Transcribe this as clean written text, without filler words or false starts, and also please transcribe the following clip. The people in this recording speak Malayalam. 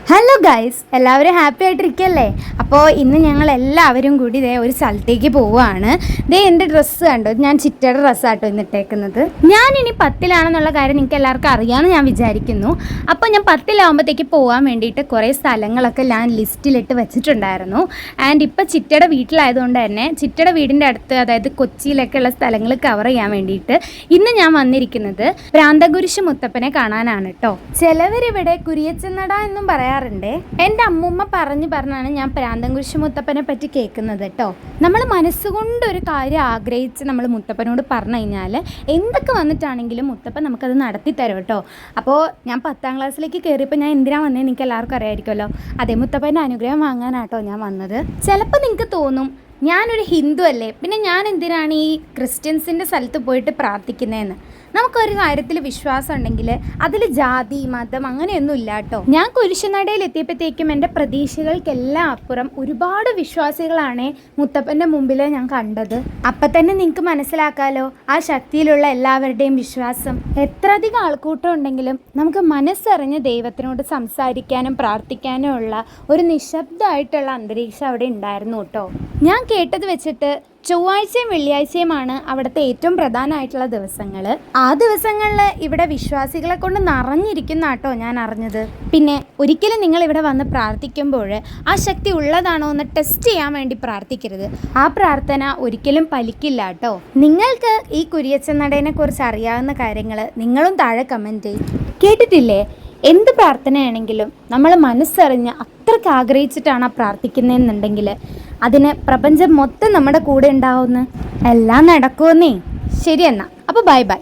ഹലോ ഗൈസ്, എല്ലാവരും ഹാപ്പി ആയിട്ടിരിക്കല്ലേ? അപ്പോൾ ഇന്ന് ഞങ്ങൾ എല്ലാവരും കൂടി ഒരു സ്ഥലത്തേക്ക് പോവുകയാണ്. എൻ്റെ ഡ്രസ്സ് കണ്ടോ, ഞാൻ ചിറ്റയുടെ ഡ്രസ്സാട്ടോ ഇന്നിട്ടേക്കുന്നത്. ഞാനിനി 10ലാണെന്നുള്ള കാര്യം നിങ്ങൾക്ക് എല്ലാവർക്കും അറിയാമെന്ന് ഞാൻ വിചാരിക്കുന്നു. അപ്പോൾ ഞാൻ 10ലാകുമ്പോഴത്തേക്ക് പോകാൻ വേണ്ടിയിട്ട് കുറേ സ്ഥലങ്ങളൊക്കെ ഞാൻ ലിസ്റ്റിലിട്ട് വെച്ചിട്ടുണ്ടായിരുന്നു. ആൻഡ് ഇപ്പോൾ ചിറ്റയുടെ വീട്ടിലായതുകൊണ്ട് തന്നെ ചിറ്റയുടെ വീടിൻ്റെ അടുത്ത്, അതായത് കൊച്ചിയിലൊക്കെ ഉള്ള സ്ഥലങ്ങൾ കവർ ചെയ്യാൻ വേണ്ടിയിട്ട് ഇന്ന് ഞാൻ വന്നിരിക്കുന്നത് പ്രാന്തകുരിശ് മുത്തപ്പനെ കാണാനാണ് കേട്ടോ. ചിലവരിവിടെ കുരിയച്ചനട എന്നും പറയാറുണ്ട്. എൻ്റെ അമ്മൂമ്മ പറഞ്ഞാണ് ഞാൻ പ്രാന്തകുരിശ് മുത്തപ്പനെ പറ്റി കേൾക്കുന്നത് കേട്ടോ. നമ്മൾ മനസ്സുകൊണ്ട് ഒരു കാര്യം ആഗ്രഹിച്ച് നമ്മൾ മുത്തപ്പനോട് പറഞ്ഞു കഴിഞ്ഞാൽ എന്തൊക്കെ വന്നിട്ടാണെങ്കിലും മുത്തപ്പൻ നമുക്കത് നടത്തി തരും കേട്ടോ. അപ്പോൾ ഞാൻ 10ാം ക്ലാസ്സിലേക്ക് കയറിയപ്പോൾ ഞാൻ എന്തിനാണ് വന്നത് എനിക്ക് എല്ലാവർക്കും അറിയാമായിരിക്കുമല്ലോ. അതേ മുത്തപ്പൻ്റെ അനുഗ്രഹം വാങ്ങാനാട്ടോ ഞാൻ വന്നത്. ചിലപ്പോൾ നിങ്ങൾക്ക് തോന്നും ഞാനൊരു ഹിന്ദു അല്ലേ, പിന്നെ ഞാൻ എന്തിനാണ് ഈ ക്രിസ്ത്യൻസിൻ്റെ സ്ഥലത്ത് പോയിട്ട് പ്രാർത്ഥിക്കുന്നതെന്ന്. നമുക്കൊരു കാര്യത്തിൽ വിശ്വാസം ഉണ്ടെങ്കിൽ അതിൽ ജാതി മതം അങ്ങനെയൊന്നും ഇല്ല കേട്ടോ. ഞാൻ കുരിശുനടയിൽ എത്തിയപ്പോഴത്തേക്കും എൻ്റെ പ്രതീക്ഷകൾക്കെല്ലാം അപ്പുറം ഒരുപാട് വിശ്വാസികളാണ് മുത്തപ്പൻ്റെ മുമ്പിൽ ഞാൻ കണ്ടത്. അപ്പം തന്നെ നിങ്ങൾക്ക് മനസ്സിലാക്കാമല്ലോ ആ ശക്തിയിലുള്ള എല്ലാവരുടെയും വിശ്വാസം. എത്ര അധികം ആൾക്കൂട്ടം ഉണ്ടെങ്കിലും നമുക്ക് മനസ്സറിഞ്ഞ് ദൈവത്തിനോട് സംസാരിക്കാനും പ്രാർത്ഥിക്കാനും ഉള്ള ഒരു നിശബ്ദമായിട്ടുള്ള അന്തരീക്ഷം അവിടെ ഉണ്ടായിരുന്നു കേട്ടോ. ഞാൻ കേട്ടത് വെച്ചിട്ട് ചൊവ്വാഴ്ചയും വെള്ളിയാഴ്ചയുമാണ് അവിടുത്തെ ഏറ്റവും പ്രധാനമായിട്ടുള്ള ദിവസങ്ങൾ. ആ ദിവസങ്ങളിൽ ഇവിടെ വിശ്വാസികളെ കൊണ്ട് നിറഞ്ഞിരിക്കുന്ന കേട്ടോ ഞാൻ അറിഞ്ഞത്. പിന്നെ ഒരിക്കലും നിങ്ങൾ ഇവിടെ വന്ന് പ്രാർത്ഥിക്കുമ്പോൾ ആ ശക്തി ഉള്ളതാണോ എന്ന് ടെസ്റ്റ് ചെയ്യാൻ വേണ്ടി പ്രാർത്ഥിക്കരുത്. ആ പ്രാർത്ഥന ഒരിക്കലും ഫലിക്കില്ല കേട്ടോ. നിങ്ങൾക്ക് ഈ കുരിയച്ചനടയെ കുറിച്ച് അറിയാവുന്ന കാര്യങ്ങൾ നിങ്ങളും താഴെ കമൻറ്റ് ചെയ്യും. കേട്ടിട്ടില്ലേ, എന്ത് പ്രാർത്ഥനയാണെങ്കിലും നമ്മൾ മനസ്സറിഞ്ഞ് അത്രയ്ക്ക് ആഗ്രഹിച്ചിട്ടാണ് ആ പ്രാർത്ഥിക്കുന്നതെന്നുണ്ടെങ്കിൽ അതിന് പ്രപഞ്ചം മൊത്തം നമ്മുടെ കൂടെ ഉണ്ടാവുമെന്ന്. എല്ലാം നടക്കുമെന്നേ. ശരി, എന്നാൽ അപ്പോൾ ബൈ ബൈ.